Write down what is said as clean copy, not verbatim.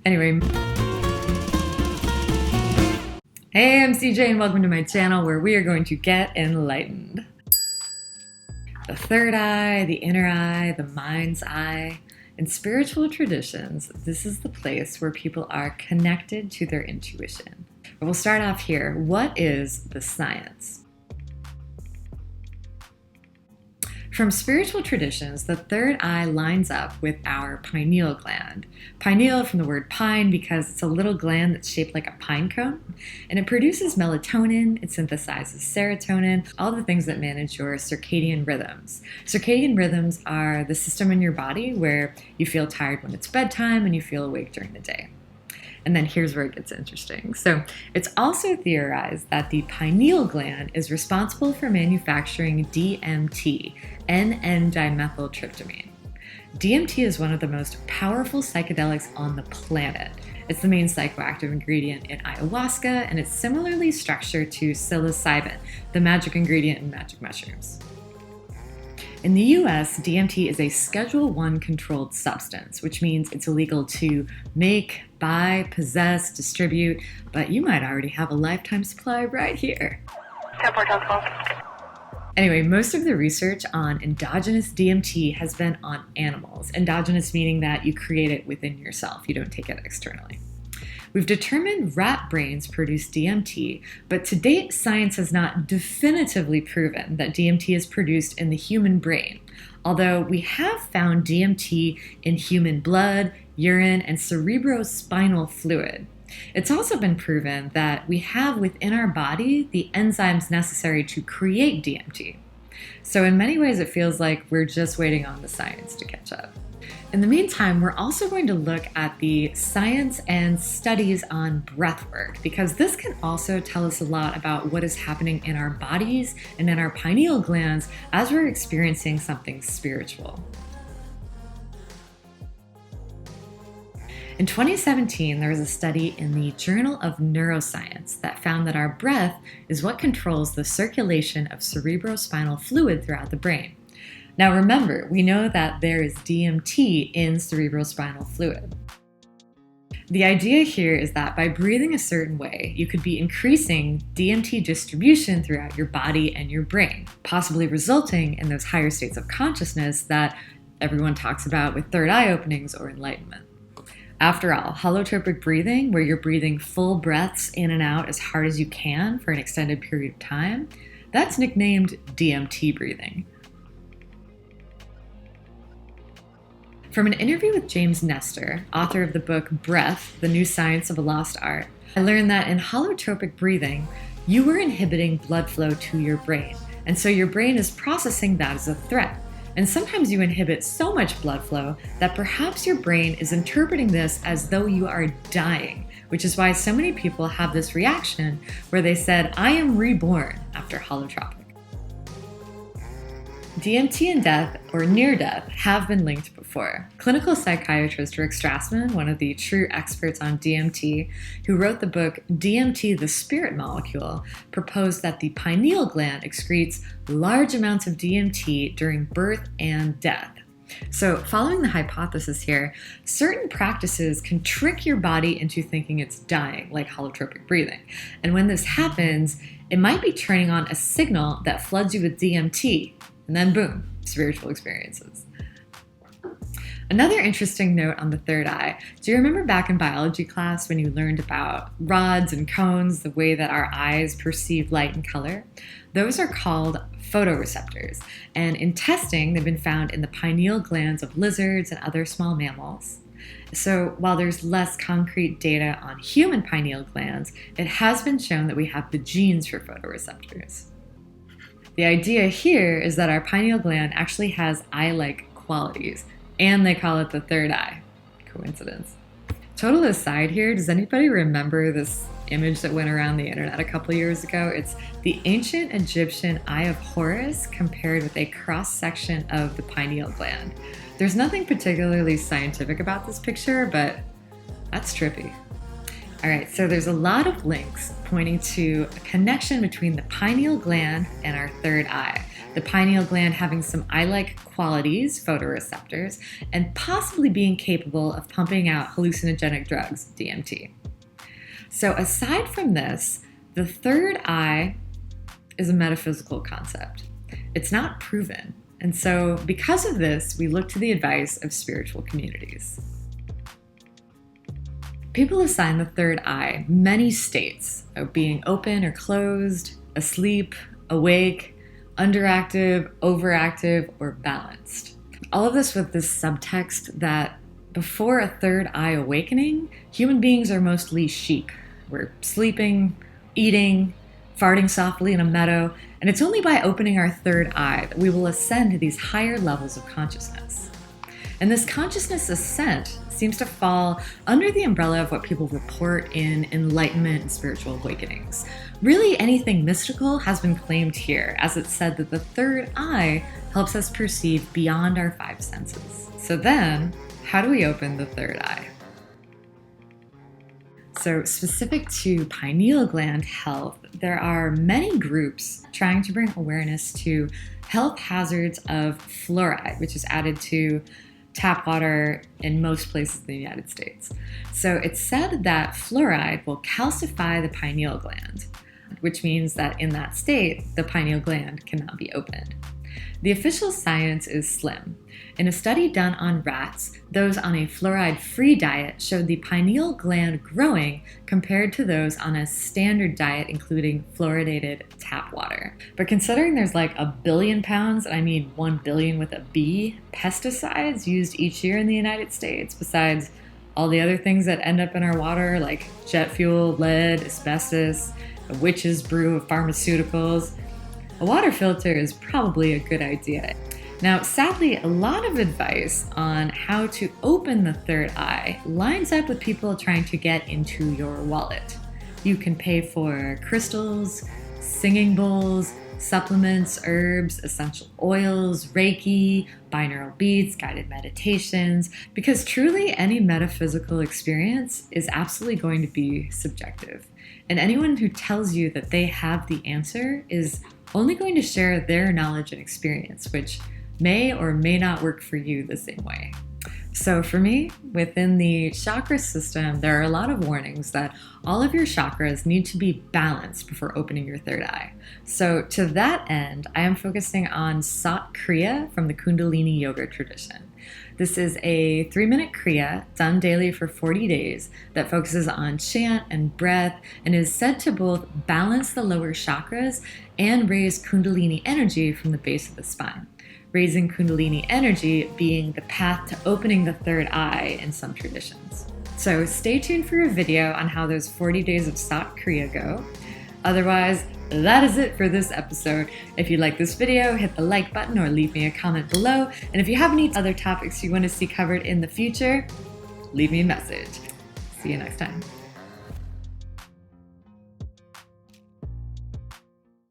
Anyway, hey, I'm CJ and welcome to my channel where we are going to get enlightened. The third eye, the inner eye, the mind's eye. In spiritual traditions, this is the place where people are connected to their intuition. But we'll start off here. What is the science? From spiritual traditions, the third eye lines up with our pineal gland. Pineal from the word pine because it's a little gland that's shaped like a pine cone, and it produces melatonin, it synthesizes serotonin, all the things that manage your circadian rhythms. Circadian rhythms are the system in your body where you feel tired when it's bedtime and you feel awake during the day. And then here's where it gets interesting. So it's also theorized that the pineal gland is responsible for manufacturing DMT, N,N-dimethyltryptamine. DMT is one of the most powerful psychedelics on the planet. It's the main psychoactive ingredient in ayahuasca, and it's similarly structured to psilocybin, the magic ingredient in magic mushrooms. In the US, DMT is a Schedule I controlled substance, which means it's illegal to make, buy, possess, distribute, but you might already have a lifetime supply right here. Anyway, most of the research on endogenous DMT has been on animals. Endogenous meaning that you create it within yourself, you don't take it externally. We've determined rat brains produce DMT, but to date, science has not definitively proven that DMT is produced in the human brain, although we have found DMT in human blood, urine, and cerebrospinal fluid. It's also been proven that we have within our body the enzymes necessary to create DMT. So in many ways, it feels like we're just waiting on the science to catch up. In the meantime, we're also going to look at the science and studies on breathwork, because this can also tell us a lot about what is happening in our bodies and in our pineal glands as we're experiencing something spiritual. In 2017, there was a study in the Journal of Neuroscience that found that our breath is what controls the circulation of cerebrospinal fluid throughout the brain. Now remember, we know that there is DMT in cerebrospinal fluid. The idea here is that by breathing a certain way, you could be increasing DMT distribution throughout your body and your brain, possibly resulting in those higher states of consciousness that everyone talks about with third eye openings or enlightenment. After all, holotropic breathing, where you're breathing full breaths in and out as hard as you can for an extended period of time, that's nicknamed DMT breathing. From an interview with James Nestor, author of the book Breath, The New Science of a Lost Art, I learned that in holotropic breathing, you were inhibiting blood flow to your brain, and so your brain is processing that as a threat. And sometimes you inhibit so much blood flow that perhaps your brain is interpreting this as though you are dying, which is why so many people have this reaction where they said, "I am reborn" after holotropic. DMT and death, or near death, have been linked before. Clinical psychiatrist Rick Strassman, one of the true experts on DMT, who wrote the book DMT, the Spirit Molecule, proposed that the pineal gland excretes large amounts of DMT during birth and death. So following the hypothesis here, certain practices can trick your body into thinking it's dying, like holotropic breathing. And when this happens, it might be turning on a signal that floods you with DMT, and then boom, spiritual experiences. Another interesting note on the third eye. Do you remember back in biology class when you learned about rods and cones, the way that our eyes perceive light and color? Those are called photoreceptors. And in testing, they've been found in the pineal glands of lizards and other small mammals. So while there's less concrete data on human pineal glands, it has been shown that we have the genes for photoreceptors. The idea here is that our pineal gland actually has eye-like qualities, and they call it the third eye. Coincidence. Total aside here, does anybody remember this image that went around the internet a couple years ago? It's the ancient Egyptian Eye of Horus compared with a cross-section of the pineal gland. There's nothing particularly scientific about this picture, but that's trippy. All right, so there's a lot of links pointing to a connection between the pineal gland and our third eye. The pineal gland having some eye-like qualities, photoreceptors, and possibly being capable of pumping out hallucinogenic drugs, DMT. So aside from this, the third eye is a metaphysical concept. It's not proven. And so because of this, we look to the advice of spiritual communities. People assign the third eye many states of being open or closed, asleep, awake, underactive, overactive, or balanced. All of this with this subtext that before a third eye awakening, human beings are mostly sheep. We're sleeping, eating, farting softly in a meadow, and it's only by opening our third eye that we will ascend to these higher levels of consciousness. And this consciousness ascent seems to fall under the umbrella of what people report in enlightenment and spiritual awakenings. Really, anything mystical has been claimed here, as it's said that the third eye helps us perceive beyond our five senses. So then, how do we open the third eye? So specific to pineal gland health, there are many groups trying to bring awareness to health hazards of fluoride, which is added to tap water in most places in the United States. So it's said that fluoride will calcify the pineal gland, which means that in that state, the pineal gland cannot be opened. The official science is slim. In a study done on rats, those on a fluoride-free diet showed the pineal gland growing compared to those on a standard diet including fluoridated tap water. But considering there's like 1 billion pounds, and I mean 1 billion with a B, pesticides used each year in the United States, besides all the other things that end up in our water like jet fuel, lead, asbestos, a witch's brew of pharmaceuticals, a water filter is probably a good idea. Now, sadly, a lot of advice on how to open the third eye lines up with people trying to get into your wallet. You can pay for crystals, singing bowls, supplements, herbs, essential oils, Reiki, binaural beats, guided meditations, because truly any metaphysical experience is absolutely going to be subjective. And anyone who tells you that they have the answer is only going to share their knowledge and experience, which may or may not work for you the same way. So for me, within the chakra system, there are a lot of warnings that all of your chakras need to be balanced before opening your third eye. So to that end, I am focusing on Sat Kriya from the Kundalini yoga tradition. This is a 3-minute Kriya done daily for 40 days that focuses on chant and breath and is said to both balance the lower chakras and raise Kundalini energy from the base of the spine. Raising Kundalini energy being the path to opening the third eye in some traditions. So stay tuned for a video on how those 40 days of Sat Kriya go. Otherwise, that is it for this episode. If you like this video, hit the like button or leave me a comment below. And if you have any other topics you want to see covered in the future, leave me a message. See you next time.